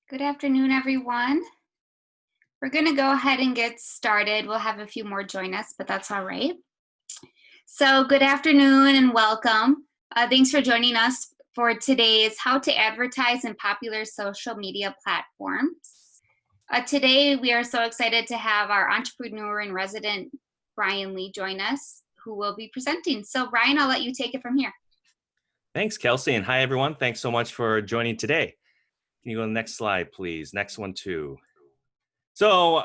Good afternoon, everyone. We're going to go ahead and get started. We'll have a few more join us, but that's all right. So, good afternoon and welcome. Thanks for joining us for today's How to Advertise in Popular Social Media Platforms. Today, we are so excited to have our entrepreneur in resident, Brian Lee, join us, who will be presenting. So, Brian, I'll let you take it from here. Thanks, Kelsey, and hi, everyone. Thanks so much for joining today. Can you go to the next slide, please? Next one, too. So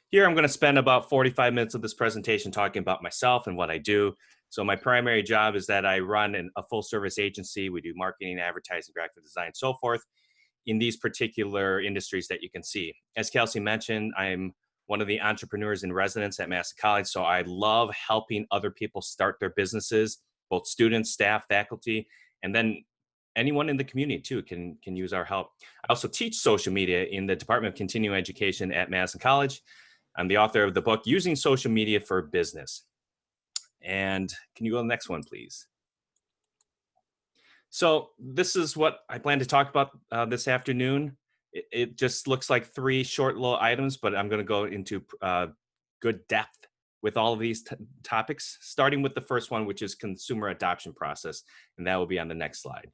here I'm going to spend about 45 minutes of this presentation talking about myself and what I do. So my primary job is that I run a full-service agency. We do marketing, advertising, graphic design, so forth in these particular industries that you can see. As Kelsey mentioned, I'm one of the entrepreneurs in residence at Madison College, so I love helping other people start their businesses, both students, staff, faculty, and then anyone in the community too can use our help. I also teach social media in the Department of Continuing Education at Madison College. I'm the author of the book, Using Social Media for Business. And can you go to the next one, please? So this is what I plan to talk about this afternoon. It just looks like three short little items, but I'm going to go into good depth with all of these topics, starting with the first one, which is consumer adoption process, and that will be on the next slide.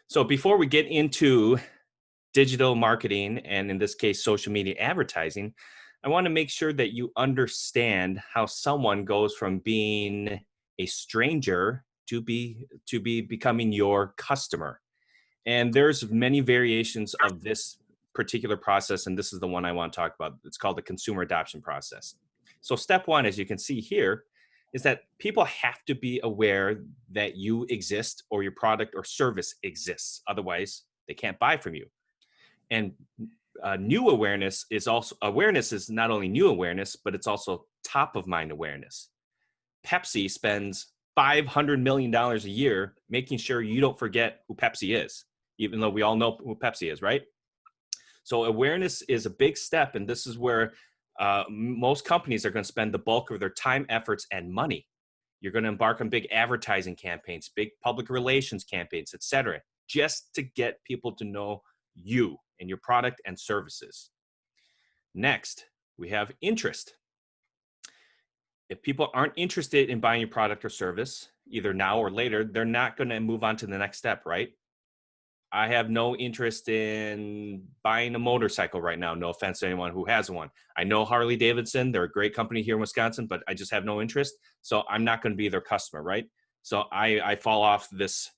So before we get into digital marketing, and in this case, social media advertising, I want to make sure that you understand how someone goes from being a stranger to becoming your customer. And there's many variations of this particular process, and this is the one I want to talk about. It's called the consumer adoption process. So step one, as you can see here, is that people have to be aware that you exist or your product or service exists. Otherwise, they can't buy from you. And new awareness is not only new awareness, but it's also top of mind awareness. Pepsi spends $500 million a year making sure you don't forget who Pepsi is, even though we all know who Pepsi is, right? So awareness is a big step, and this is where most companies are going to spend the bulk of their time, efforts, and money. You're going to embark on big advertising campaigns, big public relations campaigns, etc., just to get people to know you and your product and services. Next, we have interest. If people aren't interested in buying your product or service, either now or later, they're not going to move on to the next step, right? I have no interest in buying a motorcycle right now. No offense to anyone who has one. I know Harley Davidson. They're a great company here in Wisconsin, but I just have no interest. So I'm not going to be their customer, right? So I fall off this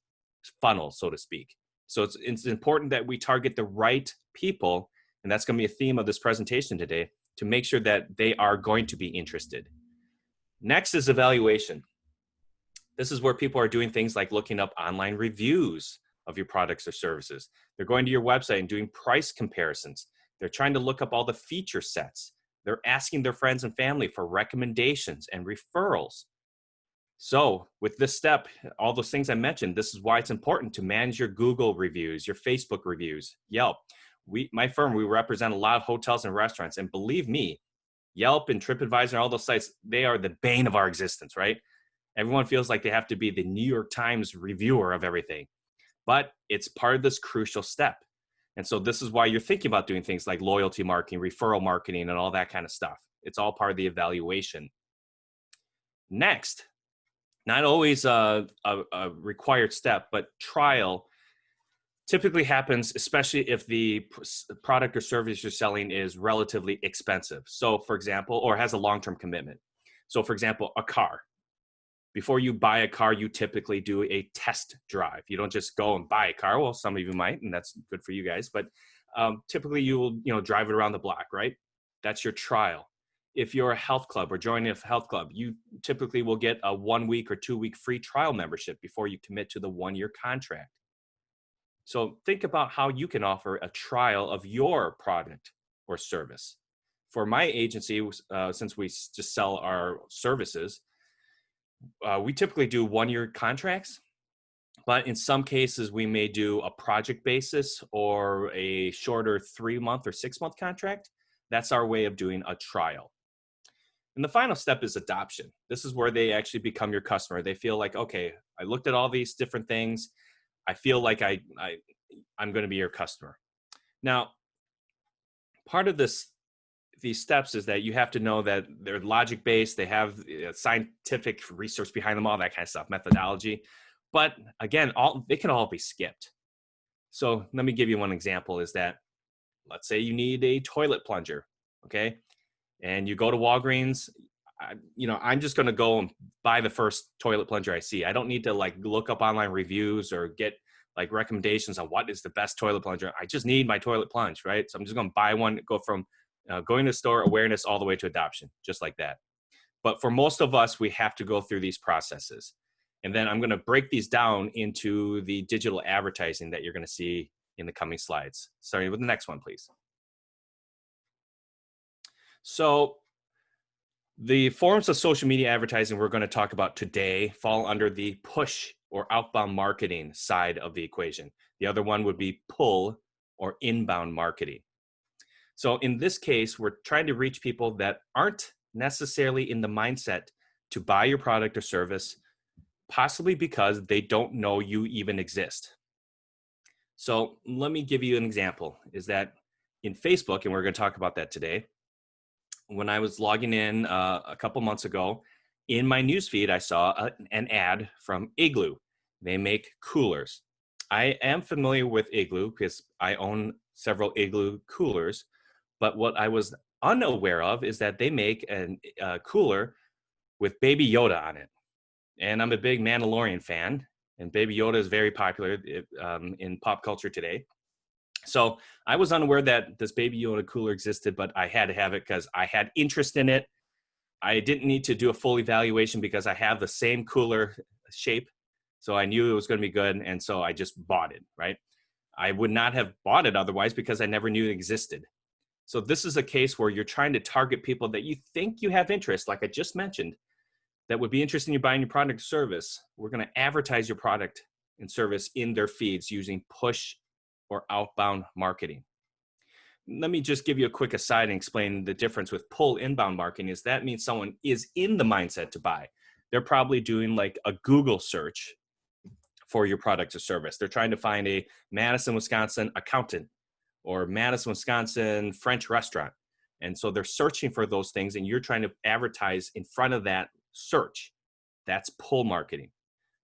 funnel, so to speak. So it's important that we target the right people, and that's going to be a theme of this presentation today, to make sure that they are going to be interested. Next is evaluation. This is where people are doing things like looking up online reviews of your products or services. They're going to your website and doing price comparisons. They're trying to look up all the feature sets. They're asking their friends and family for recommendations and referrals. So with this step, all those things I mentioned, this is why it's important to manage your Google reviews, your Facebook reviews, Yelp. My firm, we represent a lot of hotels and restaurants, and believe me, Yelp and TripAdvisor and all those sites, they are the bane of our existence, right? Everyone feels like they have to be the New York Times reviewer of everything. But it's part of this crucial step. And so this is why you're thinking about doing things like loyalty marketing, referral marketing, and all that kind of stuff. It's all part of the evaluation. Next, not always a required step, but trial typically happens, especially if the product or service you're selling is relatively expensive. So for example, or has a long-term commitment. So for example, a car. Before you buy a car, you typically do a test drive. You don't just go and buy a car. Well, some of you might, and that's good for you guys. But typically, you will drive it around the block, right? That's your trial. If you're a health club or joining a health club, you typically will get a 1 week or 2 week free trial membership before you commit to the 1-year contract. So think about how you can offer a trial of your product or service. For my agency, since we just sell our services, we typically do 1-year contracts, but in some cases we may do a project basis or a shorter 3-month or 6-month contract. That's our way of doing a trial. And the final step is adoption. This is where they actually become your customer. They feel like, okay, I looked at all these different things. I feel like I'm going to be your customer. Now, part of these steps is that you have to know that they're logic based. They have scientific research behind them, all that kind of stuff, methodology. But again, they can all be skipped. So let me give you one example is that, let's say you need a toilet plunger, okay? And you go to Walgreens, I'm just going to go and buy the first toilet plunger I see. I don't need to like look up online reviews or get like recommendations on what is the best toilet plunger. I just need my toilet plunge, right? So I'm just going to buy one, go from going to the store, awareness, all the way to adoption, just like that. But for most of us, we have to go through these processes. And then I'm going to break these down into the digital advertising that you're going to see in the coming slides. Starting with the next one, please. So the forms of social media advertising we're going to talk about today fall under the push or outbound marketing side of the equation. The other one would be pull or inbound marketing. So in this case, we're trying to reach people that aren't necessarily in the mindset to buy your product or service, possibly because they don't know you even exist. So let me give you an example, is that in Facebook, and we're going to talk about that today, when I was logging in a couple months ago, in my newsfeed, I saw an ad from Igloo. They make coolers. I am familiar with Igloo because I own several Igloo coolers, but what I was unaware of is that they make a cooler with Baby Yoda on it. And I'm a big Mandalorian fan, and Baby Yoda is very popular in pop culture today. So I was unaware that this Baby Yoda cooler existed, but I had to have it because I had interest in it. I didn't need to do a full evaluation because I have the same cooler shape. So I knew it was going to be good. And so I just bought it, right? I would not have bought it otherwise because I never knew it existed. So this is a case where you're trying to target people that you think you have interest, like I just mentioned, that would be interested in you buying your product or service. We're going to advertise your product and service in their feeds using push or outbound marketing. Let me just give you a quick aside and explain the difference with pull inbound marketing. Is that means someone is in the mindset to buy. They're probably doing like a Google search for your product or service. They're trying to find a Madison, Wisconsin accountant or Madison, Wisconsin French restaurant. And so they're searching for those things and you're trying to advertise in front of that search. That's pull marketing.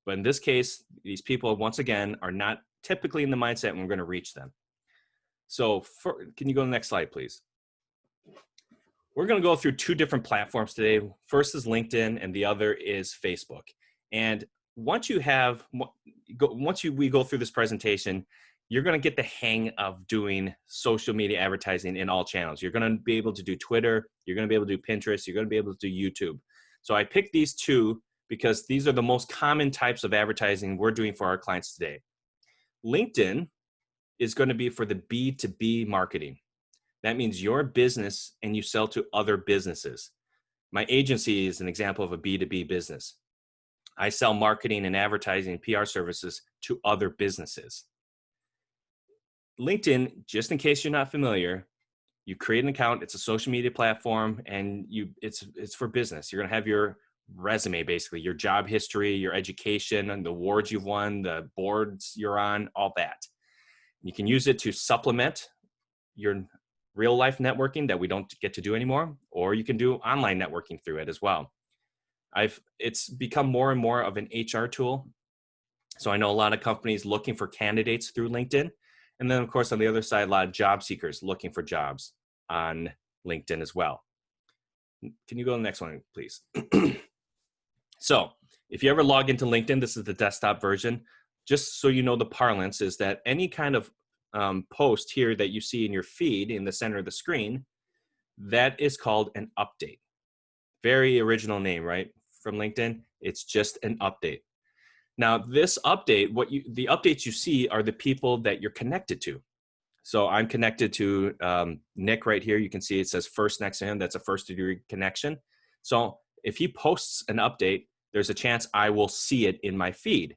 But in this case, these people, once again, are not typically in the mindset when we're going to reach them. So can you go to the next slide, please? We're going to go through two different platforms today. First is LinkedIn and the other is Facebook. And once we go through this presentation, you're going to get the hang of doing social media advertising in all channels. You're going to be able to do Twitter. You're going to be able to do Pinterest. You're going to be able to do YouTube. So I picked these two because these are the most common types of advertising we're doing for our clients today. LinkedIn is going to be for the B2B marketing. That means your business and you sell to other businesses. My agency is an example of a B2B business. I sell marketing and advertising PR services to other businesses. LinkedIn, just in case you're not familiar, you create an account, it's a social media platform, and it's for business. You're going to have your resume, basically, your job history, your education, and the awards you've won, the boards you're on, all that. You can use it to supplement your real life networking that we don't get to do anymore, or you can do online networking through it as well. It's become more and more of an HR tool. So I know a lot of companies looking for candidates through LinkedIn. And then of course, on the other side, a lot of job seekers looking for jobs on LinkedIn as well. Can you go to the next one, please? So if you ever log into LinkedIn, this is the desktop version. Just so you know, the parlance is that any kind of post here that you see in your feed in the center of the screen, that is called an update. Very original name, right? From LinkedIn, it's just an update. Now this update, the updates you see are the people that you're connected to. So I'm connected to Nick right here. You can see it says first next to him. That's a first degree connection. So if he posts an update, there's a chance I will see it in my feed.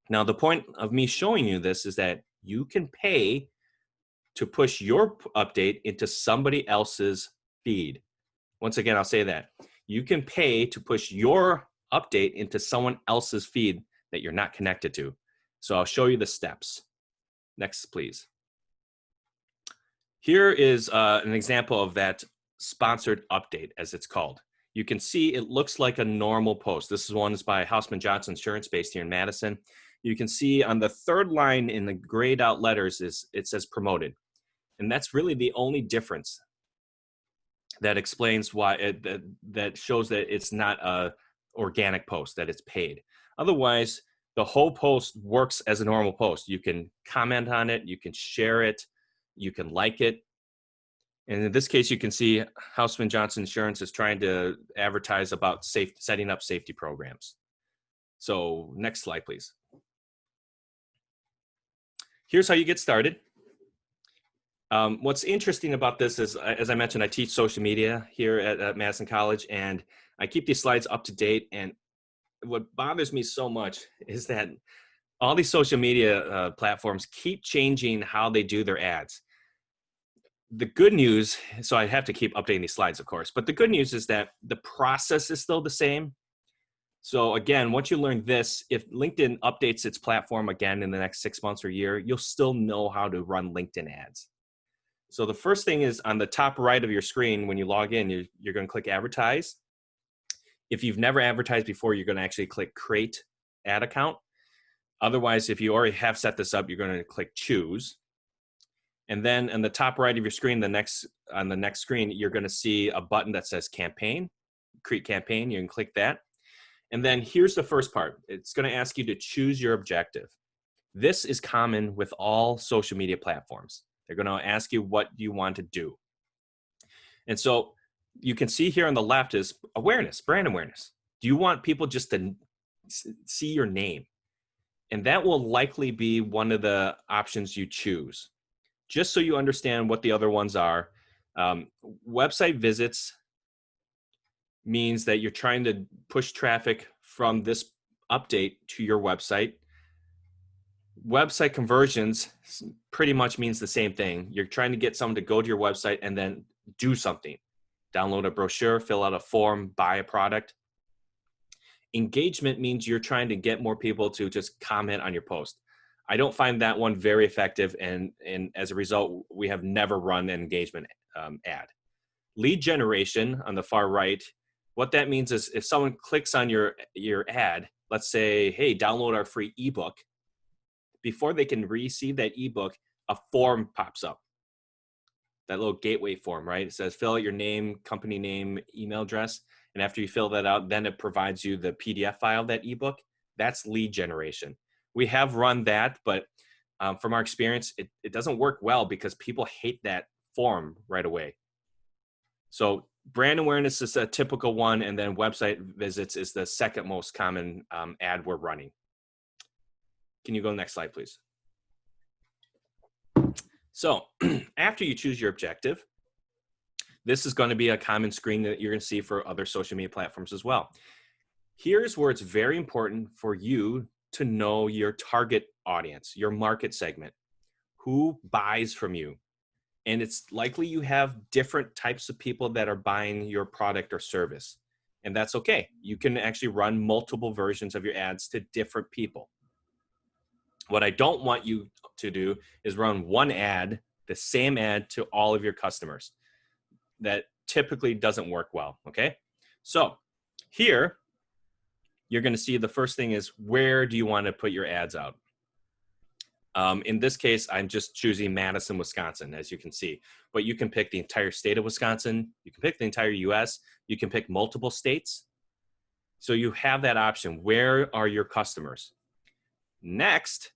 Now, the point of me showing you this is that you can pay to push your update into somebody else's feed. Once again, I'll say that. You can pay to push your update into someone else's feed that you're not connected to. So I'll show you the steps. Next, please. Here is an example of that sponsored update, as it's called. You can see it looks like a normal post. This is one that's by Hausman Johnson Insurance based here in Madison. You can see on the third line in the grayed out letters it says promoted. And that's really the only difference that explains why that shows that it's not a organic post, that it's paid. Otherwise, the whole post works as a normal post. You can comment on it, you can share it, you can like it. And in this case, you can see Hausman Johnson Insurance is trying to advertise about setting up safety programs. So next slide, please. Here's how you get started. What's interesting about this is, as I mentioned, I teach social media here at Madison College, and I keep these slides up to date. And what bothers me so much is that all these social media platforms keep changing how they do their ads. The good news, so I have to keep updating these slides, of course, but the good news is that the process is still the same. So again, once you learn this, if LinkedIn updates its platform again in the next 6 months or a year, you'll still know how to run LinkedIn ads. So the first thing is on the top right of your screen, when you log in, you're going to click Advertise. If you've never advertised before, you're going to actually click Create Ad Account. Otherwise, if you already have set this up, you're going to click Choose. And then on the top right of your screen, on the next screen, you're going to see a button that says Campaign, Create Campaign. You can click that. And then here's the first part. It's going to ask you to choose your objective. This is common with all social media platforms. They're going to ask you what you want to do. And so you can see here on the left is awareness, brand awareness. Do you want people just to see your name? And that will likely be one of the options you choose. Just so you understand what the other ones are, website visits means that you're trying to push traffic from this update to your website. Website conversions pretty much means the same thing. You're trying to get someone to go to your website and then do something. Download a brochure, fill out a form, buy a product. Engagement means you're trying to get more people to just comment on your post. I don't find that one very effective, and as a result, we have never run an engagement ad. Lead generation on the far right, what that means is if someone clicks on your ad, let's say, hey, download our free ebook, before they can receive that ebook, a form pops up. That little gateway form, right? It says fill out your name, company name, email address. And after you fill that out, then it provides you the PDF file of that ebook. That's lead generation. We have run that, but from our experience, it doesn't work well because people hate that form right away. So brand awareness is a typical one, and then website visits is the second most common ad we're running. Can you go next slide, please? So after you choose your objective, this is going to be a common screen that you're going to see for other social media platforms as well. Here's where it's very important for you to know your target audience, your market segment, who buys from you. And it's likely you have different types of people that are buying your product or service. And that's okay. You can actually run multiple versions of your ads to different people. What I don't want you to do is run one ad, the same ad to all of your customers. That typically doesn't work well, okay? So here, you're gonna see the first thing is where do you wanna put your ads out? In this case, I'm just choosing Madison, Wisconsin, as you can see. But you can pick the entire state of Wisconsin. You can pick the entire US. You can pick multiple states. So you have that option. Where are your customers? Next,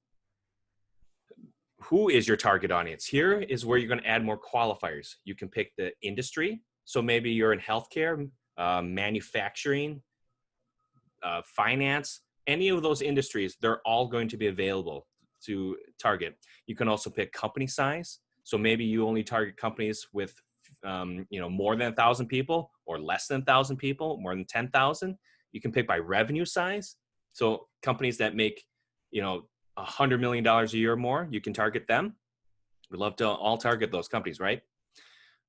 who is your target audience? Here is where you're going to add more qualifiers. You can pick the industry. So maybe you're in healthcare, manufacturing, finance, any of those industries, they're all going to be available to target. You can also pick company size. So maybe you only target companies with more than 1,000 people, or less than 1,000 people, more than 10,000. You can pick by revenue size. So companies that make, $100 million a year or more, you can target them. We'd love to all target those companies, right?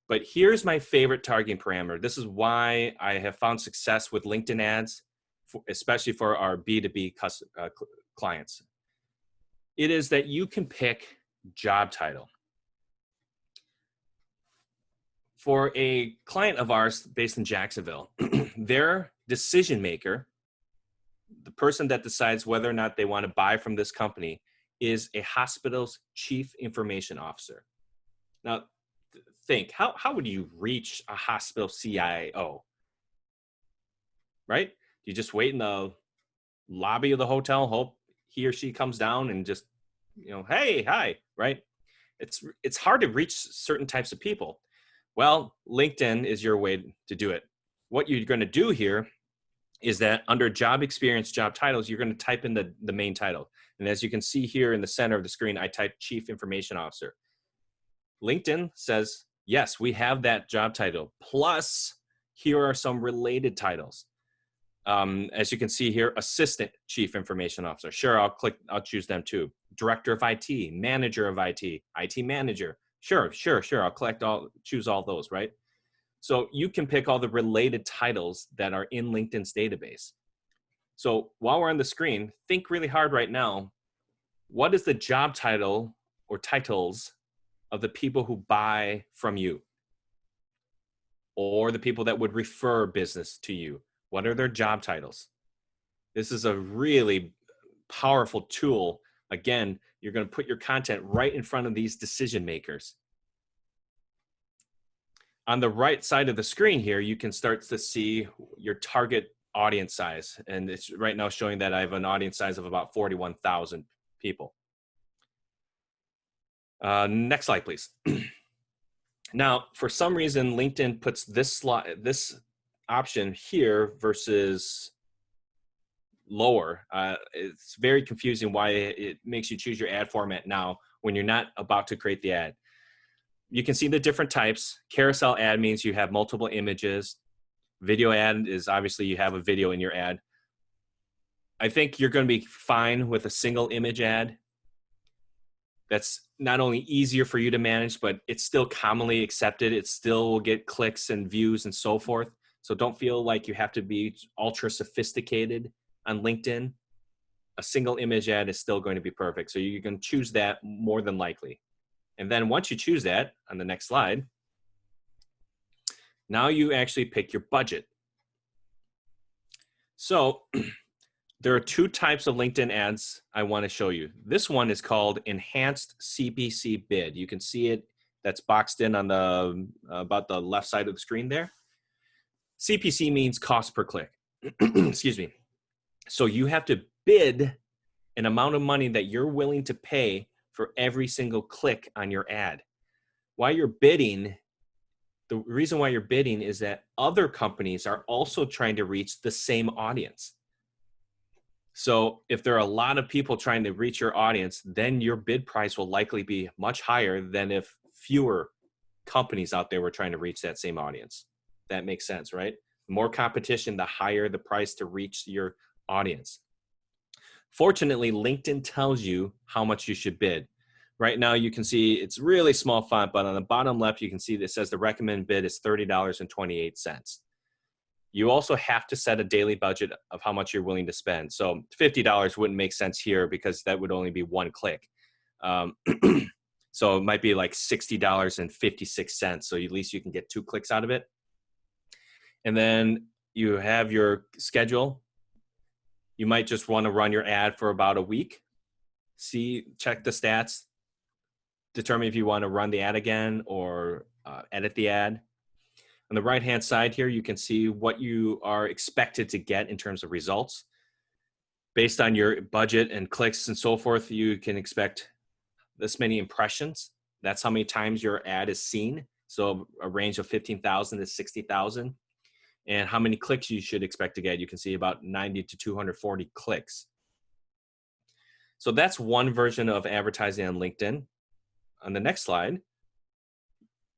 But here's my favorite targeting parameter. This is why I have found success with LinkedIn ads, especially for our B2B clients. It is that you can pick job title. For a client of ours based in Jacksonville, their decision maker, the person that decides whether or not they want to buy from this company, is a hospital's chief information officer. Now, think, how would you reach a hospital CIO? Right? You just wait in the lobby of the hotel, hope he or she comes down and just, hey, hi, right? It's hard to reach certain types of people. Well, LinkedIn is your way to do it. What you're going to do here is that under job experience, job titles, you're going to type in the main title. And as you can see here in the center of the screen, I typed Chief Information Officer. LinkedIn says, yes, we have that job title. Plus, here are some related titles. As you can see here, Assistant Chief Information Officer. Sure, I'll choose them too. Director of IT, Manager of IT, IT Manager. Sure. I'll choose all those, right? So you can pick all the related titles that are in LinkedIn's database. So while we're on the screen, think really hard right now. What is the job title or titles of the people who buy from you? Or the people that would refer business to you? What are their job titles? This is a really powerful tool. Again, you're going to put your content right in front of these decision makers. On the right side of the screen here, you can start to see your target audience size. And it's right now showing that I have an audience size of about 41,000 people. Next slide, please. Now, for some reason, LinkedIn puts this option here versus lower. It's very confusing why it makes you choose your ad format now when you're not about to create the ad. You can see the different types. Carousel ad means you have multiple images. Video ad is obviously you have a video in your ad. I think you're going to be fine with a single image ad. That's not only easier for you to manage, but it's still commonly accepted. It still will get clicks and views and so forth. So don't feel like you have to be ultra sophisticated on LinkedIn. A single image ad is still going to be perfect. So you can choose that more than likely. And then once you choose that, on the next slide, now you actually pick your budget. So there are two types of LinkedIn ads I want to show you. This one is called Enhanced CPC Bid. You can see it, that's boxed in on the about the left side of the screen there. CPC means cost per click. Excuse me. So you have to bid an amount of money that you're willing to pay for every single click on your ad. While you're bidding, the reason why you're bidding is that other companies are also trying to reach the same audience. So if there are a lot of people trying to reach your audience, then your bid price will likely be much higher than if fewer companies out there were trying to reach that same audience. That makes sense, right? The more competition, the higher the price to reach your audience. Fortunately, LinkedIn tells you how much you should bid. Right now, you can see it's really small font, but on the bottom left, you can see that it says the recommended bid is $30.28. You also have to set a daily budget of how much you're willing to spend. So $50 wouldn't make sense here because that would only be one click. So it might be like $60.56. So at least you can get 2 clicks out of it. And then you have your schedule. You might just want to run your ad for about a week. Check the stats, determine if you want to run the ad again or edit the ad. On the right-hand side here, you can see what you are expected to get in terms of results. Based on your budget and clicks and so forth, you can expect this many impressions. That's how many times your ad is seen. So a range of 15,000 to 60,000. And how many clicks you should expect to get. You can see about 90 to 240 clicks. So that's one version of advertising on LinkedIn. On the next slide,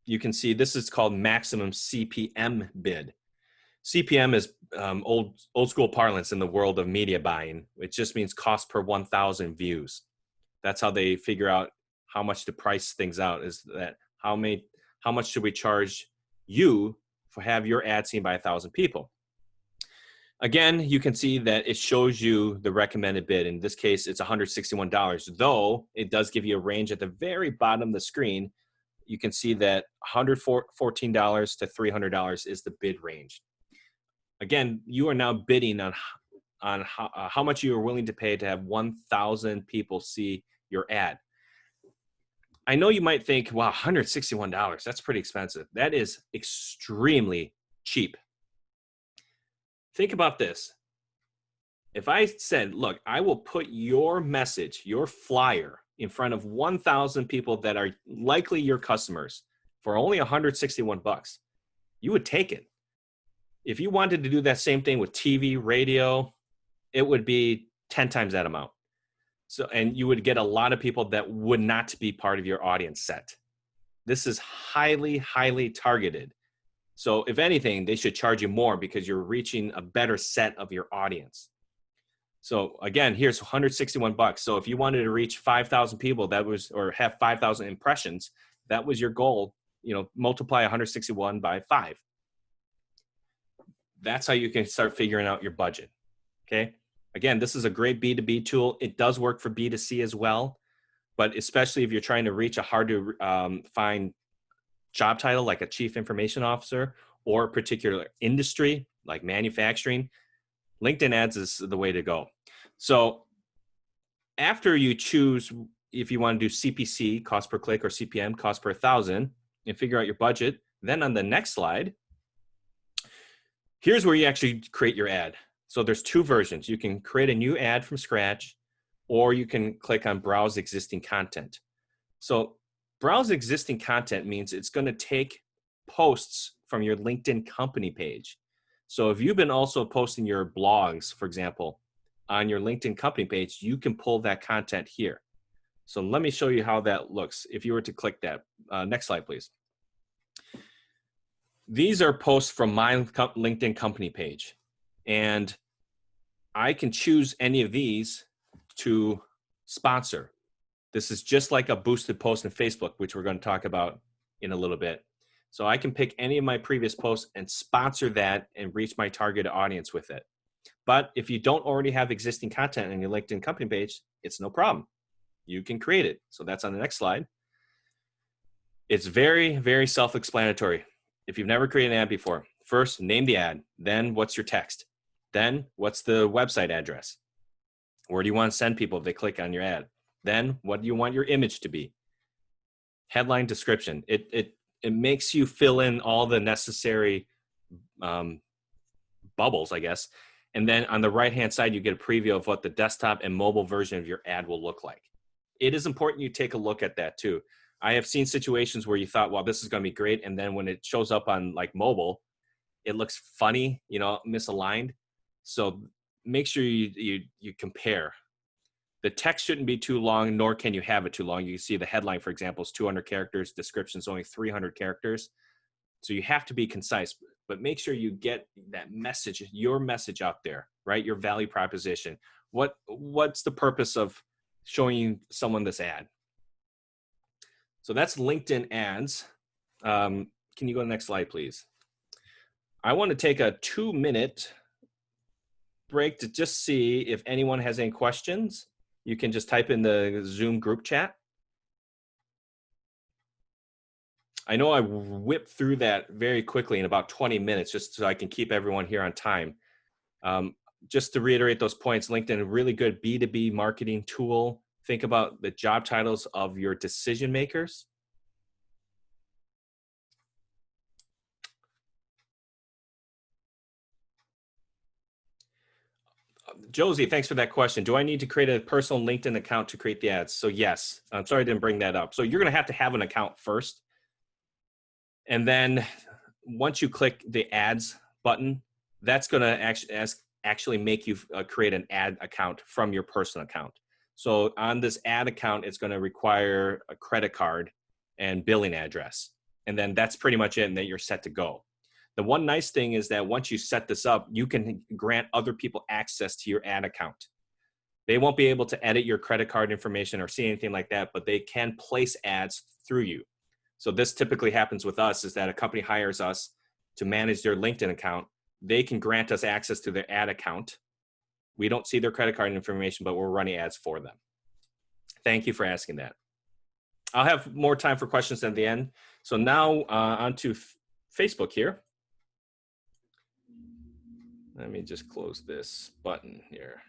you can see this is called maximum CPM bid. CPM is old school parlance in the world of media buying. It just means cost per 1,000 views. That's how they figure out how much to price things out, is that how much should we charge you for have your ad seen by 1,000 people. Again, you can see that it shows you the recommended bid. In this case, it's $161, though it does give you a range at the very bottom of the screen. You can see that $114 to $300 is the bid range. Again, you are now bidding on how much you are willing to pay to have 1,000 people see your ad. I know you might think, wow, $161, that's pretty expensive. That is extremely cheap. Think about this. If I said, look, I will put your message, your flyer in front of 1,000 people that are likely your customers for only $161, you would take it. If you wanted to do that same thing with TV, radio, it would be 10 times that amount. So, and you would get a lot of people that would not be part of your audience set. This is highly, highly targeted. So if anything, they should charge you more because you're reaching a better set of your audience. So again, here's $161. So if you wanted to reach 5,000 people, or have 5,000 impressions, that was your goal. Multiply 161 by 5. That's how you can start figuring out your budget. Okay. Again, this is a great B2B tool. It does work for B2C as well, but especially if you're trying to reach a hard to find job title like a chief information officer or a particular industry like manufacturing, LinkedIn ads is the way to go. So after you choose if you want to do CPC, cost per click, or CPM, cost per 1,000, and figure out your budget, then on the next slide, here's where you actually create your ad. So there's 2 versions. You can create a new ad from scratch, or you can click on browse existing content. So browse existing content means it's going to take posts from your LinkedIn company page. So if you've been also posting your blogs, for example, on your LinkedIn company page, you can pull that content here. So let me show you how that looks. If you were to click that, next slide, please. These are posts from my LinkedIn company page, and I can choose any of these to sponsor. This is just like a boosted post in Facebook, which we're going to talk about in a little bit. So I can pick any of my previous posts and sponsor that and reach my target audience with it. But if you don't already have existing content on your LinkedIn company page, it's no problem. You can create it. So that's on the next slide. It's very, very self-explanatory. If you've never created an ad before, first name the ad, then what's your text, then what's the website address? Where do you want to send people if they click on your ad? Then what do you want your image to be? Headline, description. It makes you fill in all the necessary bubbles, I guess. And then on the right-hand side, you get a preview of what the desktop and mobile version of your ad will look like. It is important you take a look at that too. I have seen situations where you thought, well, this is going to be great. And then when it shows up on like mobile, it looks funny, misaligned. So make sure you compare. The text shouldn't be too long, nor can you have it too long. You can see the headline, for example, is 200 characters. Description is only 300 characters. So you have to be concise, but make sure you get that message, your message out there, right? Your value proposition. What's the purpose of showing someone this ad? So that's LinkedIn ads. Can you go to the next slide, please? I want to take a 2-minute break to just see if anyone has any questions. You can just type in the Zoom group chat. I know I whipped through that very quickly in about 20 minutes just so I can keep everyone here on time. Just to reiterate those points, LinkedIn, a really good B2B marketing tool. Think about the job titles of your decision makers. Josie, thanks for that question. Do I need to create a personal LinkedIn account to create the ads? So yes, I'm sorry I didn't bring that up. So you're going to have an account first. And then once you click the ads button, that's going to actually make you create an ad account from your personal account. So on this ad account, it's going to require a credit card and billing address. And then that's pretty much it, and then you're set to go. The one nice thing is that once you set this up, you can grant other people access to your ad account. They won't be able to edit your credit card information or see anything like that, but they can place ads through you. So this typically happens with us is that a company hires us to manage their LinkedIn account. they can grant us access to their ad account. We don't see their credit card information, but we're running ads for them. Thank you for asking that. I'll have more time for questions at the end. So now on to Facebook here. Let me just close this button here.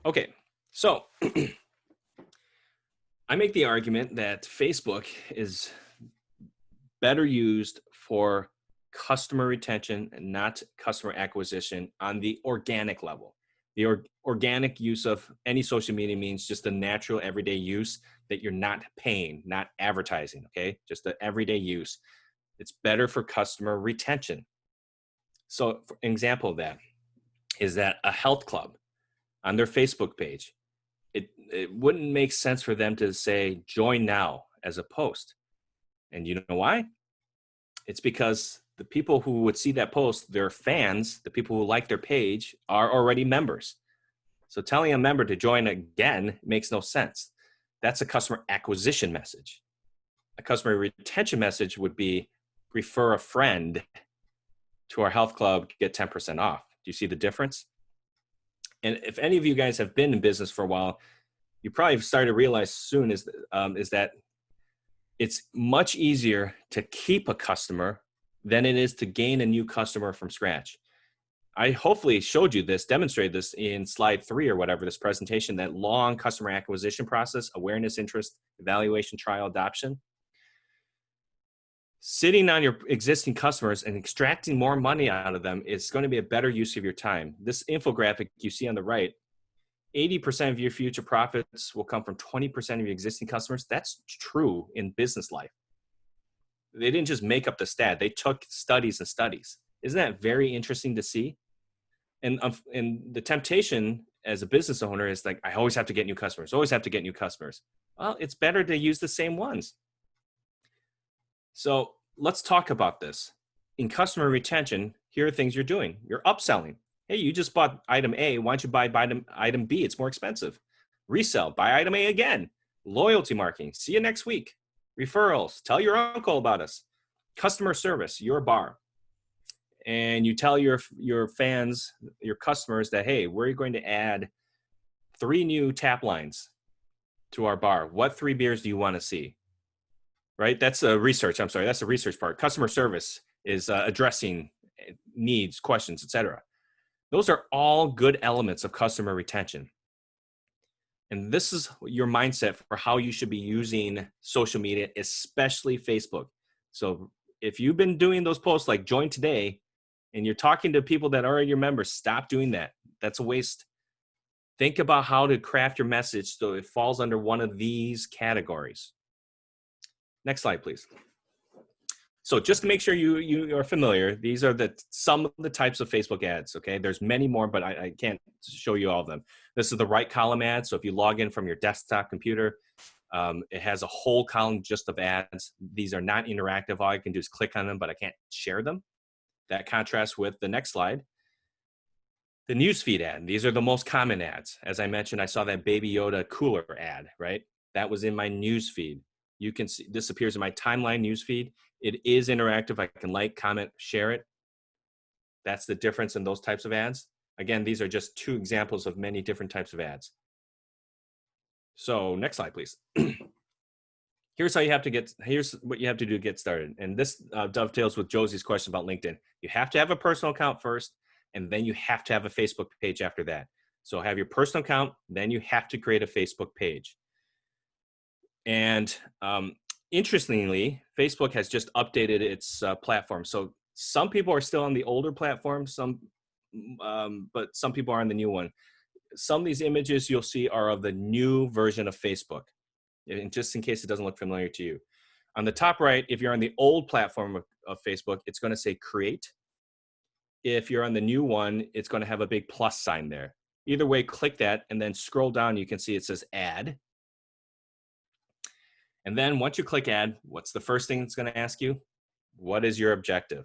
Okay, so I make the argument that Facebook is better used for customer retention and not customer acquisition on the organic level. The organic use of any social media means just a natural everyday use that you're not paying, not advertising, okay? Just the everyday use. It's better for customer retention. So for an example of that is that a health club on their Facebook page, it wouldn't make sense for them to say join now as a post. And you know why? It's because the people who would see that post, their fans, the people who like their page, are already members. So telling a member to join again makes no sense. That's a customer acquisition message. A customer retention message would be refer a friend to our health club, get 10% off. Do you see the difference? And if any of you guys have been in business for a while, you probably started to realize soon is that it's much easier to keep a customer than it is to gain a new customer from scratch. I hopefully showed you this, demonstrated this in slide 3 or whatever, this presentation, that long customer acquisition process, awareness, interest, evaluation, trial, adoption. Sitting on your existing customers and extracting more money out of them is going to be a better use of your time. This infographic you see on the right, 80% of your future profits will come from 20% of your existing customers. That's true in business life. They didn't just make up the stat. They took studies and studies. Isn't that very interesting to see? And the temptation as a business owner is like, I always have to get new customers, always have to get new customers. Well, it's better to use the same ones. So let's talk about this. In customer retention, here are things you're doing. You're upselling. Hey, you just bought item A. Why don't you buy item B? It's more expensive. Resell, buy item A again. Loyalty marketing. See you next week. Referrals. Tell your uncle about us. Customer service, your bar. And you tell your fans, your customers that, hey, we're going to add 3 new tap lines to our bar. What 3 beers do you want to see? Right? That's a research. I'm sorry. That's the research part. Customer service is addressing needs, questions, etc. Those are all good elements of customer retention. And this is your mindset for how you should be using social media, especially Facebook. So if you've been doing those posts like join today and you're talking to people that are your members, stop doing that. That's a waste. Think about how to craft your message so it falls under one of these categories. Next slide, please. So just to make sure you are familiar, these are some of the types of Facebook ads, okay? There's many more, but I can't show you all of them. This is the right column ad. So if you log in from your desktop computer, it has a whole column just of ads. These are not interactive. All I can do is click on them, but I can't share them. That contrasts with the next slide. The newsfeed ad. These are the most common ads. As I mentioned, I saw that Baby Yoda cooler ad, right? That was in my newsfeed. You can see this appears in my timeline newsfeed. It is interactive. I can like, comment, share it. That's the difference in those types of ads. Again, these are just 2 examples of many different types of ads. So next slide, please. Here's what you have to do to get started. And this dovetails with Josie's question about LinkedIn. You have to have a personal account first, and then you have to have a Facebook page after that. So have your personal account, then you have to create a Facebook page. And interestingly, Facebook has just updated its platform. So some people are still on the older platform, but some people are on the new one. Some of these images you'll see are of the new version of Facebook, and just in case it doesn't look familiar to you. On the top right, if you're on the old platform of Facebook, it's going to say create. If you're on the new one, it's going to have a big plus sign there. Either way, click that and then scroll down. You can see it says add. And then once you click add, what's the first thing it's going to ask you? What is your objective?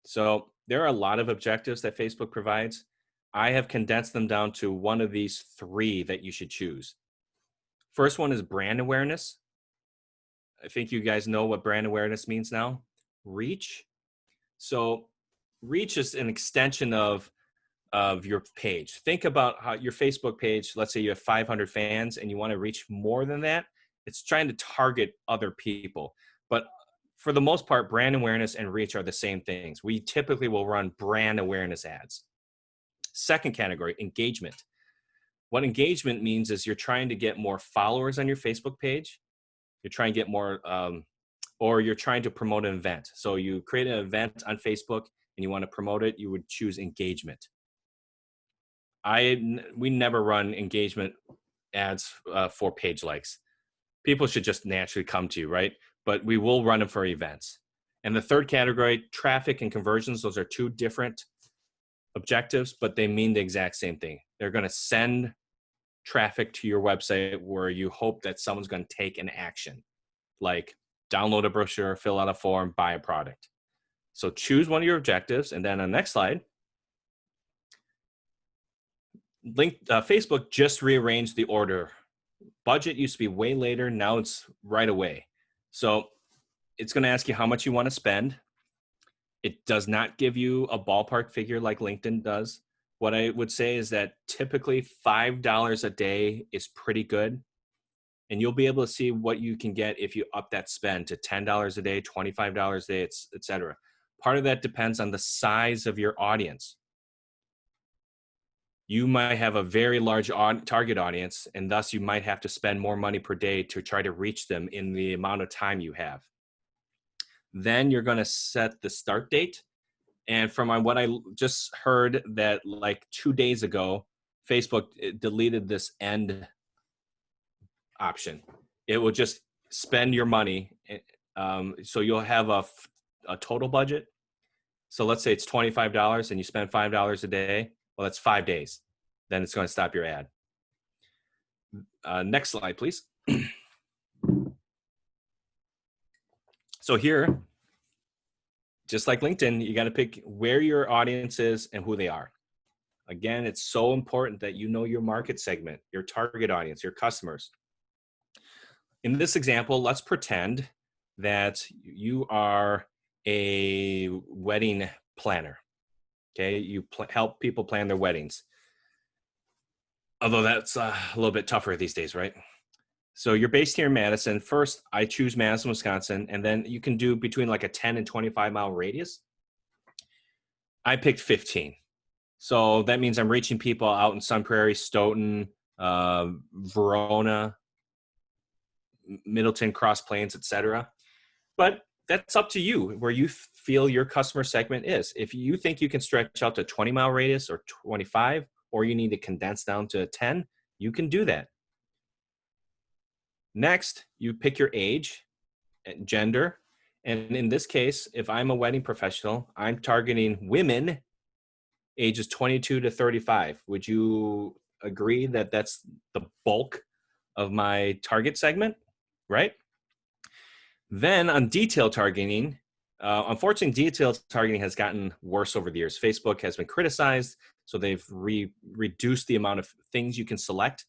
So there are a lot of objectives that Facebook provides. I have condensed them down to one of these 3 that you should choose. First one is brand awareness. I think you guys know what brand awareness means now. Reach So reach is an extension of your page. Think about how your Facebook page, let's say you have 500 fans and you want to reach more than that. It's trying to target other people. But for the most part, brand awareness and reach are the same things. We typically will run brand awareness ads. Second category, engagement. What engagement means is you're trying to get more followers on your Facebook page. You're trying to get more, or you're trying to promote an event. So you create an event on Facebook and you want to promote it, you would choose engagement. We never run engagement ads for page likes. People should just naturally come to you, right? But we will run them for events. And the third category, traffic and conversions, those are two different objectives, but they mean the exact same thing. They're going to send traffic to your website where you hope that someone's going to take an action, like download a brochure, fill out a form, buy a product. So choose one of your objectives. And then on the next slide, Facebook just rearranged the order. Budget used to be way later. Now it's right away. So it's going to ask you how much you want to spend. It does not give you a ballpark figure like LinkedIn does. What I would say is that typically $5 a day is pretty good. And you'll be able to see what you can get if you up that spend to $10 a day, $25 a day, et cetera. Part of that depends on the size of your audience. You might have a very large target audience, and thus you might have to spend more money per day to try to reach them in the amount of time you have. Then you're going to set the start date. And from what I just heard that like 2 days ago, Facebook deleted this end option. It will just spend your money. So you'll have a total budget. So let's say it's $25 and you spend $5 a day. Well, that's 5 days. Then it's going to stop your ad. Next slide, please. So here, just like LinkedIn, you got to pick where your audience is and who they are. Again, it's so important that you know your market segment, your target audience, your customers. In this example, let's pretend that you are a wedding planner. Okay, you help people plan their weddings. Although that's a little bit tougher these days, right? So you're based here in Madison. First, I choose Madison, Wisconsin, and then you can do between like a 10 and 25 mile radius. I picked 15. So that means I'm reaching people out in Sun Prairie, Stoughton, Verona, Middleton, Cross Plains, etc. But that's up to you where you feel your customer segment is. If you think you can stretch out to 20 mile radius or 25, or you need to condense down to 10, you can do that. Next, you pick your age, gender. And in this case, if I'm a wedding professional, I'm targeting women ages 22 to 35. Would you agree that that's the bulk of my target segment, right? Then on detail targeting, unfortunately, detail targeting has gotten worse over the years. Facebook has been criticized, so they've reduced the amount of things you can select.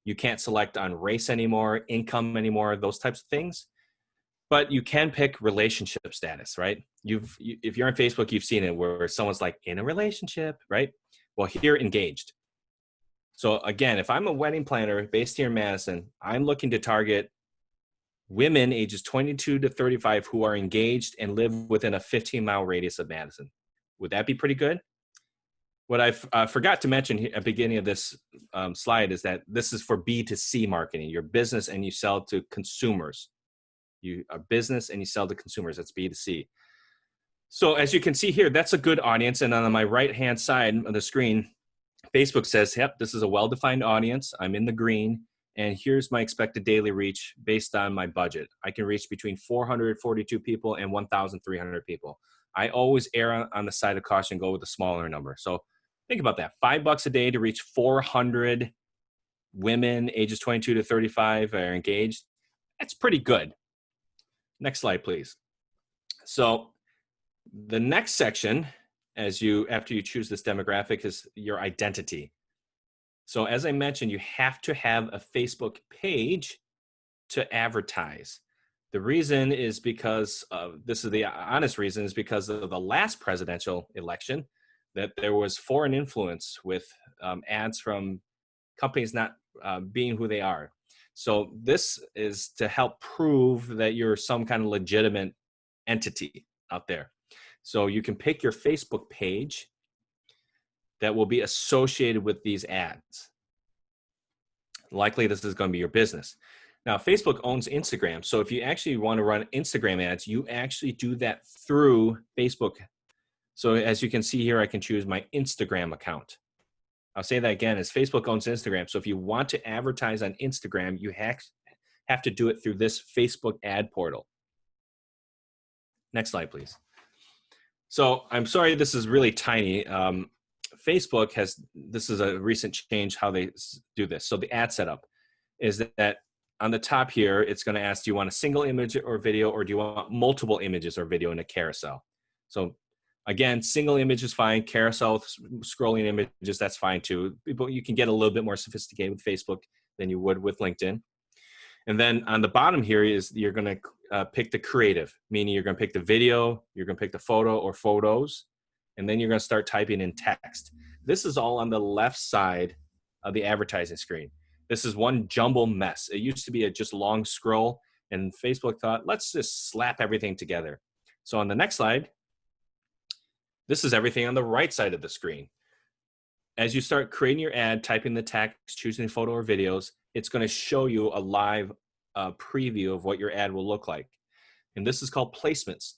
You can't select on race anymore, income anymore, those types of things. But you can pick relationship status, right? If you're on Facebook, you've seen it where someone's like in a relationship, right? Well, here, engaged. So again, if I'm a wedding planner based here in Madison, I'm looking to target women ages 22 to 35 who are engaged and live within a 15-mile radius of Madison. Would that be pretty good? What I forgot to mention at the beginning of this slide is that this is for B2C marketing. Your business and you sell to consumers. You are business and you sell to consumers. That's B2C. So as you can see here, that's a good audience. And on my right-hand side of the screen, Facebook says, yep, this is a well-defined audience. I'm in the green. And here's my expected daily reach based on my budget. I can reach between 442 people and 1,300 people. I always err on the side of caution, go with a smaller number. So think about that. $5 a day to reach 400 women ages 22 to 35 are engaged. That's pretty good. Next slide, please. So the next section, after you choose this demographic, is your identity. So as I mentioned, you have to have a Facebook page to advertise. The reason is because this is the honest reason is because of the last presidential election, that there was foreign influence with ads from companies not being who they are. So this is to help prove that you're some kind of legitimate entity out there. So you can pick your Facebook page that will be associated with these ads. Likely this is going to be your business. Now, Facebook owns Instagram. So if you actually want to run Instagram ads, you actually do that through Facebook. So as you can see here, I can choose my Instagram account. I'll say that again, is Facebook owns Instagram. So if you want to advertise on Instagram, you have to do it through this Facebook ad portal. Next slide, please. So I'm sorry, this is really tiny. Facebook this is a recent change how they do this. So the ad setup is that on the top here, it's going to ask, do you want a single image or video, or do you want multiple images or video in a carousel? So again, single image is fine. Carousel scrolling images, that's fine too. But you can get a little bit more sophisticated with Facebook than you would with LinkedIn. And then on the bottom here is you're going to pick the creative, meaning you're going to pick the video, you're going to pick the photo or photos, and then you're going to start typing in text. This is all on the left side of the advertising screen. This is one jumble mess. It used to be a just long scroll, and Facebook thought, let's just slap everything together. So on the next slide, this is everything on the right side of the screen. As you start creating your ad, typing the text, choosing photo or videos, it's going to show you a live preview of what your ad will look like. And this is called placements.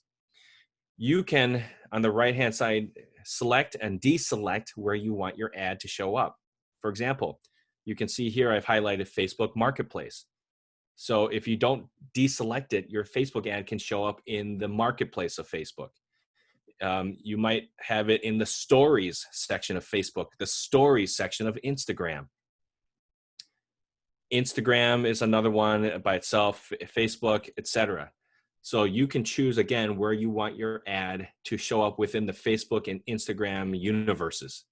You can, on the right-hand side, select and deselect where you want your ad to show up. For example, you can see here I've highlighted Facebook Marketplace. So if you don't deselect it, your Facebook ad can show up in the marketplace of Facebook. You might have it in the stories section of Facebook, the stories section of Instagram. Instagram is another one by itself, Facebook, etc. So you can choose, again, where you want your ad to show up within the Facebook and Instagram universes.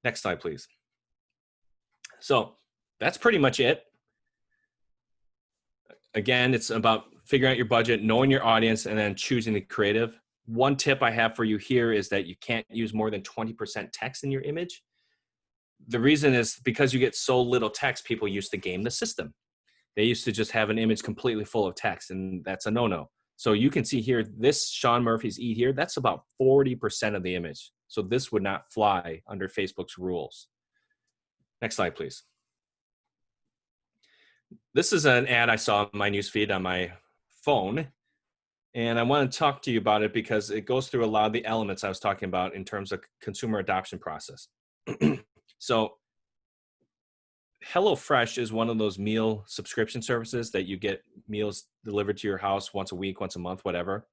Next slide, please. So that's pretty much it. Again, it's about figuring out your budget, knowing your audience, and then choosing the creative. One tip I have for you here is that you can't use more than 20% text in your image. The reason is because you get so little text, people used to game the system. They used to just have an image completely full of text, and that's a no-no. So you can see here, this Sean Murphy's Eat here, that's about 40% of the image. So this would not fly under Facebook's rules. Next slide, please. This is an ad I saw in my newsfeed on my phone, and I want to talk to you about it because it goes through a lot of the elements I was talking about in terms of consumer adoption process. So HelloFresh is one of those meal subscription services that you get meals delivered to your house once a week, once a month, whatever.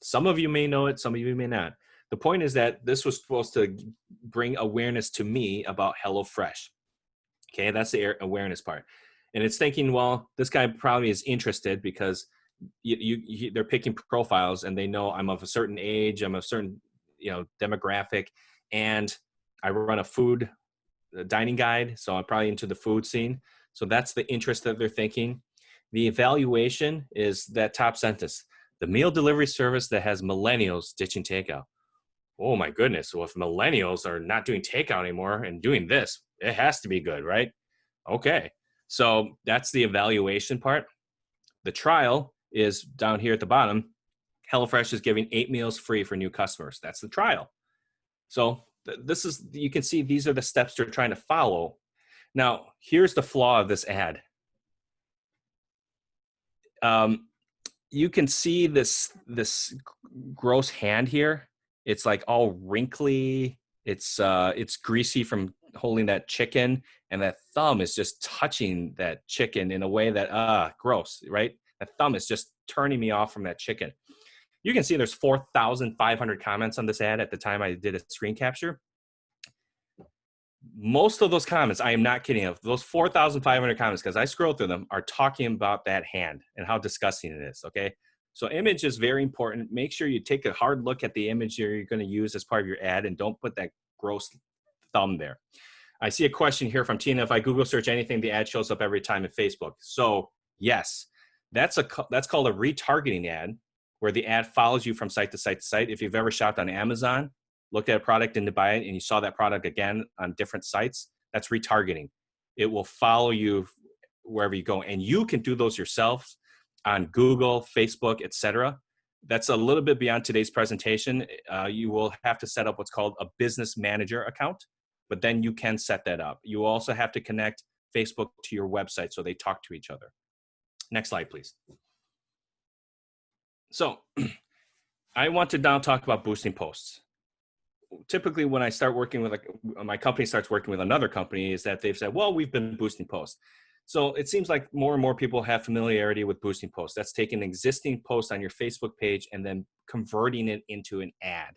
Some of you may know it, some of you may not. The point is that this was supposed to bring awareness to me about HelloFresh. Okay, that's the awareness part. And it's thinking, well, this guy probably is interested because they're picking profiles and they know I'm of a certain age, I'm a certain demographic, and I run a dining guide, so I'm probably into the food scene. So that's the interest that they're thinking. The evaluation is that top sentence: the meal delivery service that has millennials ditching takeout. Oh my goodness, well, if millennials are not doing takeout anymore and doing this, it has to be good, right? Okay, so that's the evaluation part. The trial is down here at the bottom. HelloFresh is giving 8 meals free for new customers. That's the trial. So this is, you can see these are the steps they're trying to follow. Now, here's the flaw of this ad. You can see this gross hand here. It's like all wrinkly. It's greasy from holding that chicken, and that thumb is just touching that chicken in a way that gross, right? That thumb is just turning me off from that chicken. You can see there's 4,500 comments on this ad at the time I did a screen capture. Most of those comments, I am not kidding, of those 4,500 comments, because I scrolled through them, are talking about that hand and how disgusting it is, okay? So image is very important. Make sure you take a hard look at the image you're going to use as part of your ad, and don't put that gross thumb there. I see a question here from Tina. If I Google search anything, the ad shows up every time in Facebook. So yes, That's called a retargeting ad, where the ad follows you from site to site to site. If you've ever shopped on Amazon, looked at a product and to buy it, and you saw that product again on different sites, that's retargeting. It will follow you wherever you go, and you can do those yourself on Google, Facebook, etc. That's a little bit beyond today's presentation. You will have to set up what's called a business manager account, but then you can set that up. You also have to connect Facebook to your website so they talk to each other. Next slide, please. So I want to now talk about boosting posts. Typically, when I start working with, my company starts working with another company, is that they've said, well, we've been boosting posts. So it seems like more and more people have familiarity with boosting posts. That's taking an existing post on your Facebook page and then converting it into an ad.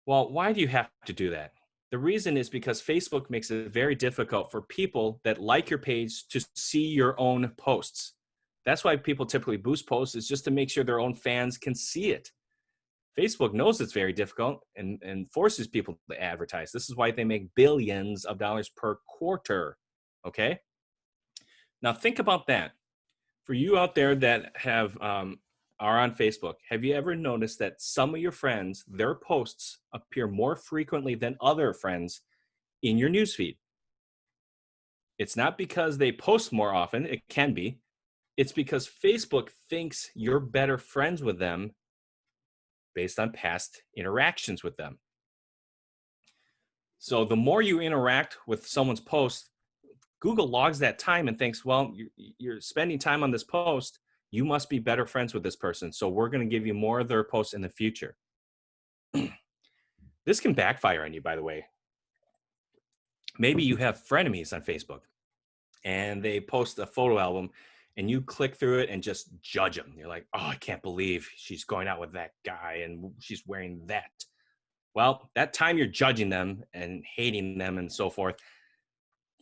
Well, why do you have to do that? The reason is because Facebook makes it very difficult for people that like your page to see your own posts. That's why people typically boost posts, is just to make sure their own fans can see it. Facebook knows it's very difficult and forces people to advertise. This is why they make billions of dollars per quarter, okay? Now think about that. For you out there that have are on Facebook, have you ever noticed that some of your friends, their posts appear more frequently than other friends in your newsfeed? It's not because they post more often, it can be. It's because Facebook thinks you're better friends with them based on past interactions with them. So the more you interact with someone's post, Google logs that time and thinks, well, you're spending time on this post, you must be better friends with this person. So we're going to give you more of their posts in the future. This can backfire on you, by the way. Maybe you have frenemies on Facebook and they post a photo album and you click through it and just judge them. You're like, oh, I can't believe she's going out with that guy and she's wearing that. Well, that time you're judging them and hating them and so forth,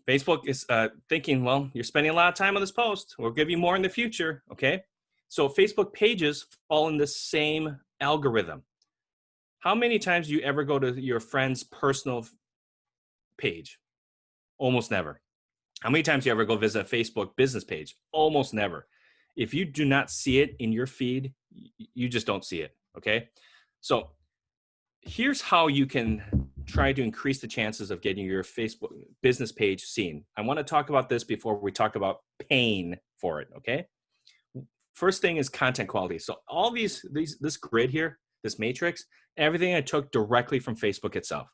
Facebook is thinking, well, you're spending a lot of time on this post. We'll give you more in the future, okay? So Facebook pages fall in the same algorithm. How many times do you ever go to your friend's personal page? Almost never. How many times do you ever go visit a Facebook business page? Almost never. If you do not see it in your feed, you just don't see it, okay? So here's how you can try to increase the chances of getting your Facebook business page seen. I want to talk about this before we talk about paying for it, okay? First thing is content quality. So all this grid here, this matrix, everything I took directly from Facebook itself.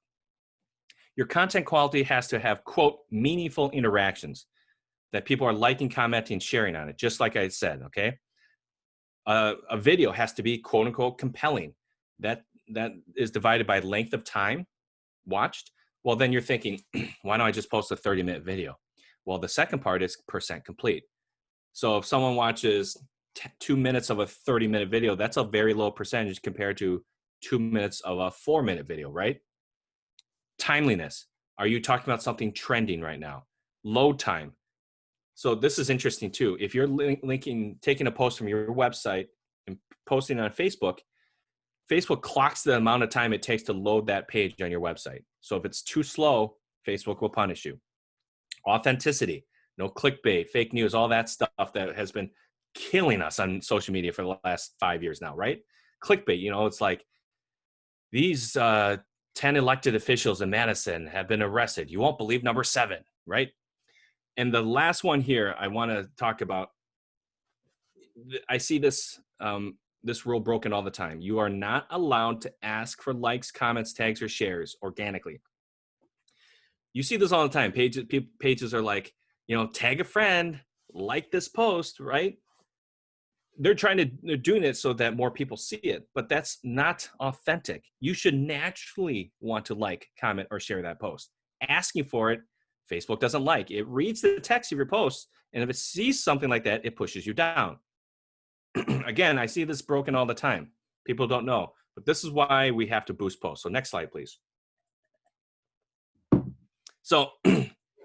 Your content quality has to have, quote, meaningful interactions, that people are liking, commenting, sharing on it, just like I said, okay? A video has to be, quote unquote, compelling. That is divided by length of time watched. Well, then you're thinking, why don't I just post a 30-minute video? Well, the second part is percent complete. So if someone watches 2 minutes of a 30-minute video, that's a very low percentage compared to 2 minutes of a 4-minute video, right? Timeliness. Are you talking about something trending right now? Load time. So this is interesting too. If you're taking a post from your website and posting it on Facebook, Facebook clocks the amount of time it takes to load that page on your website. So if it's too slow, Facebook will punish you. Authenticity, no clickbait, fake news, all that stuff that has been killing us on social media for the last 5 years now, right? Clickbait, it's like these 10 elected officials in Madison have been arrested. You won't believe number 7, right? And the last one here I want to talk about, I see this rule broken all the time. You are not allowed to ask for likes, comments, tags, or shares organically. You see this all the time. Pages are like, tag a friend, like this post, right? They're doing it so that more people see it, but that's not authentic. You should naturally want to like, comment, or share that post. Asking for it, Facebook doesn't like. It reads the text of your post, and if it sees something like that, it pushes you down. Again, I see this broken all the time. People don't know, but this is why we have to boost posts. So next slide, please. So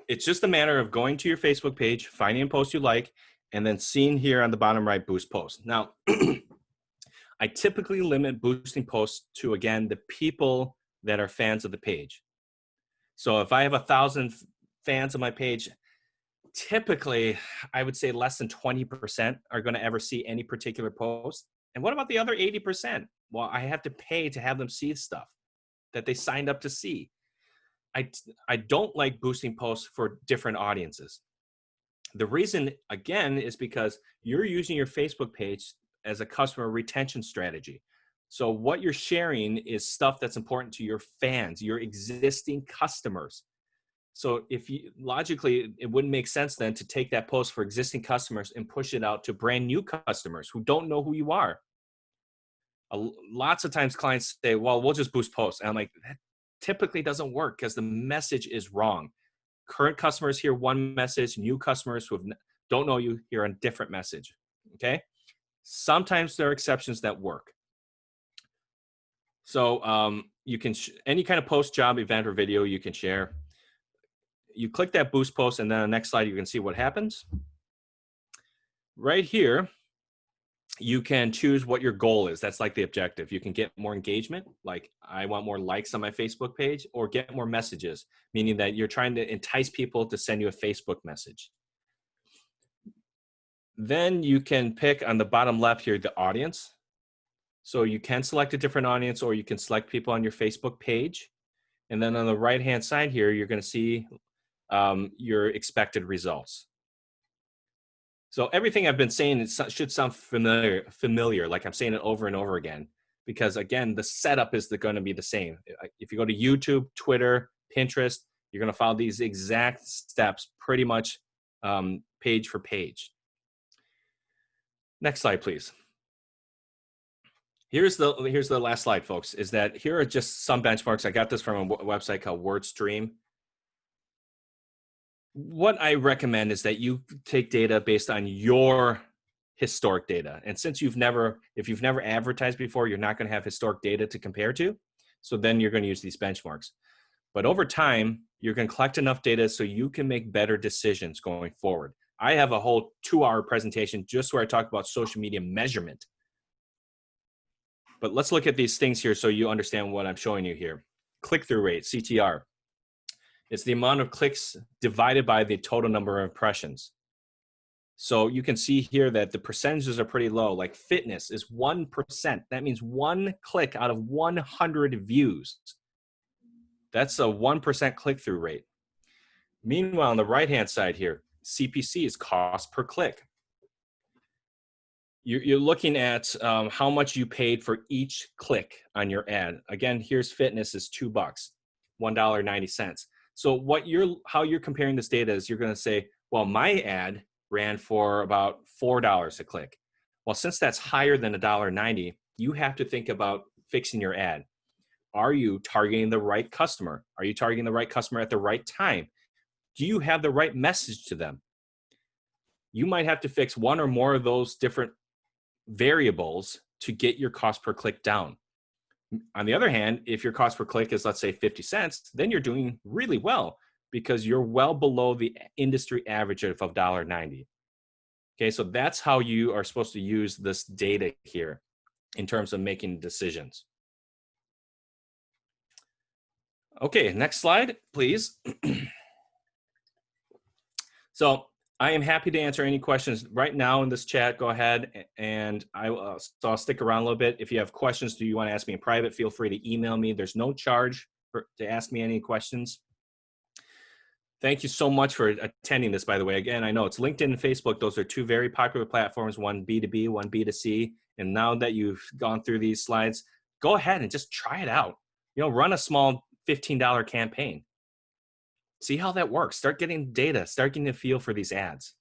it's just a matter of going to your Facebook page, finding a post you like, and then seeing here on the bottom right, boost post. Now, I typically limit boosting posts to, again, the people that are fans of the page. So if I have 1,000 fans of my page, typically, I would say less than 20% are going to ever see any particular post. And what about the other 80%? Well, I have to pay to have them see stuff that they signed up to see. I don't like boosting posts for different audiences. The reason, again, is because you're using your Facebook page as a customer retention strategy. So what you're sharing is stuff that's important to your fans, your existing customers. So if you logically, it wouldn't make sense then to take that post for existing customers and push it out to brand new customers who don't know who you are. Lots of times clients say, well, we'll just boost posts. And I'm like, that typically doesn't work because the message is wrong. Current customers hear one message, new customers who don't know you hear a different message, okay? Sometimes there are exceptions that work. So you can, any kind of post, job, event, or video you can share. You click that boost post, and then on the next slide, you can see what happens. Right here, you can choose what your goal is. That's like the objective. You can get more engagement, like I want more likes on my Facebook page, or get more messages, meaning that you're trying to entice people to send you a Facebook message. Then you can pick on the bottom left here, the audience. So you can select a different audience, or you can select people on your Facebook page. And then on the right-hand side here, you're going to see your expected results. So everything I've been saying should sound familiar, like I'm saying it over and over again, because again, the setup is going to be the same. If you go to YouTube, Twitter, Pinterest, you're going to follow these exact steps pretty much page for page. Next slide, please. Here's the last slide, folks, is that here are just some benchmarks. I got this from a website called WordStream. What I recommend is that you take data based on your historic data. And since if you've never advertised before, you're not going to have historic data to compare to. So then you're going to use these benchmarks. But over time, you're going to collect enough data so you can make better decisions going forward. I have a whole 2-hour presentation just where I talk about social media measurement. But let's look at these things here so you understand what I'm showing you here. Click-through rate, CTR. It's the amount of clicks divided by the total number of impressions. So you can see here that the percentages are pretty low. Like fitness is 1%. That means 1 click out of 100 views. That's a 1% click-through rate. Meanwhile, on the right-hand side here, CPC is cost per click. You're looking at how much you paid for each click on your ad. Again, here's fitness is $2, $1.90. So how you're comparing this data is you're going to say, well, my ad ran for about $4 a click. Well, since that's higher than $1.90, you have to think about fixing your ad. Are you targeting the right customer? Are you targeting the right customer at the right time? Do you have the right message to them? You might have to fix one or more of those different variables to get your cost per click down. On the other hand, if your cost per click is, let's say, 50 cents, then you're doing really well because you're well below the industry average of $1.90. Okay, so that's how you are supposed to use this data here in terms of making decisions. Okay, next slide, please. So I am happy to answer any questions right now in this chat. Go ahead, and I'll stick around a little bit. If you have questions, do you want to ask me in private, feel free to email me. There's no charge to ask me any questions. Thank you so much for attending this, by the way. Again, I know it's LinkedIn and Facebook. Those are 2 very popular platforms, one B2B, one B2C. And now that you've gone through these slides, go ahead and just try it out. Run a small $15 campaign. See how that works. Start getting data. Start getting a feel for these ads.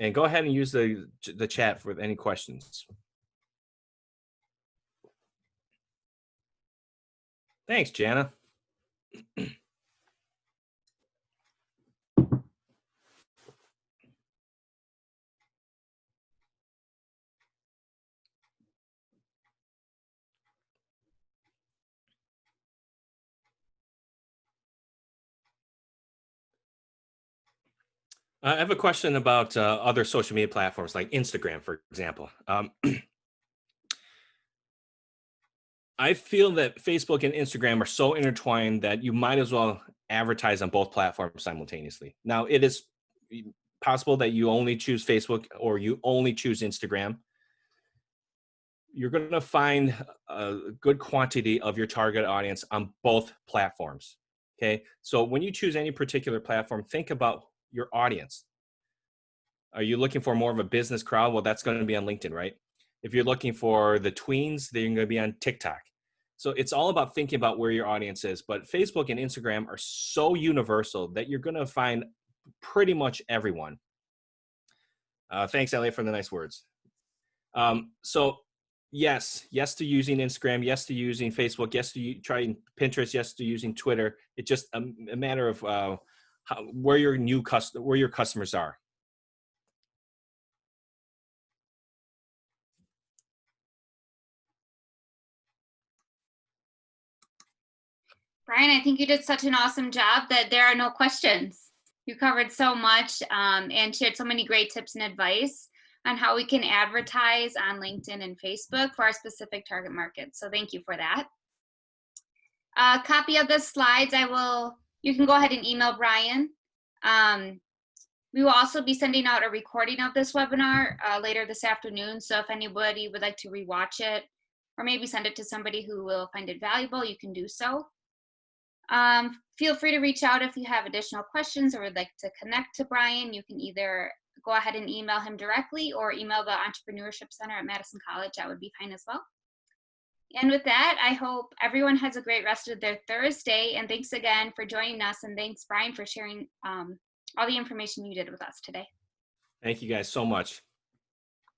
And go ahead and use the chat for any questions. Thanks, Jana. I have a question about other social media platforms like Instagram, for example. I feel that Facebook and Instagram are so intertwined that you might as well advertise on both platforms simultaneously. Now, it is possible that you only choose Facebook or you only choose Instagram. You're going to find a good quantity of your target audience on both platforms. Okay. So when you choose any particular platform, think about your audience. Are you looking for more of a business crowd? Well, that's going to be on LinkedIn, right? If you're looking for the tweens, then you're going to be on TikTok. So it's all about thinking about where your audience is. But Facebook and Instagram are so universal that you're going to find pretty much everyone. Thanks, Elliot, for the nice words. So yes to using Instagram, yes to using Facebook, yes to trying Pinterest, yes to using Twitter. It's just a matter of where your customers are. Brian, I think you did such an awesome job that there are no questions. You covered so much and shared so many great tips and advice on how we can advertise on LinkedIn and Facebook for our specific target market. So thank you for that. A copy of the slides, you can go ahead and email Brian. We will also be sending out a recording of this webinar later this afternoon. So if anybody would like to rewatch it or maybe send it to somebody who will find it valuable, you can do so. Feel free to reach out if you have additional questions or would like to connect to Brian. You can either go ahead and email him directly or email the Entrepreneurship Center at Madison College. That would be fine as well. And with that, I hope everyone has a great rest of their Thursday. And thanks again for joining us. And thanks, Brian, for sharing all the information you did with us today. Thank you guys so much.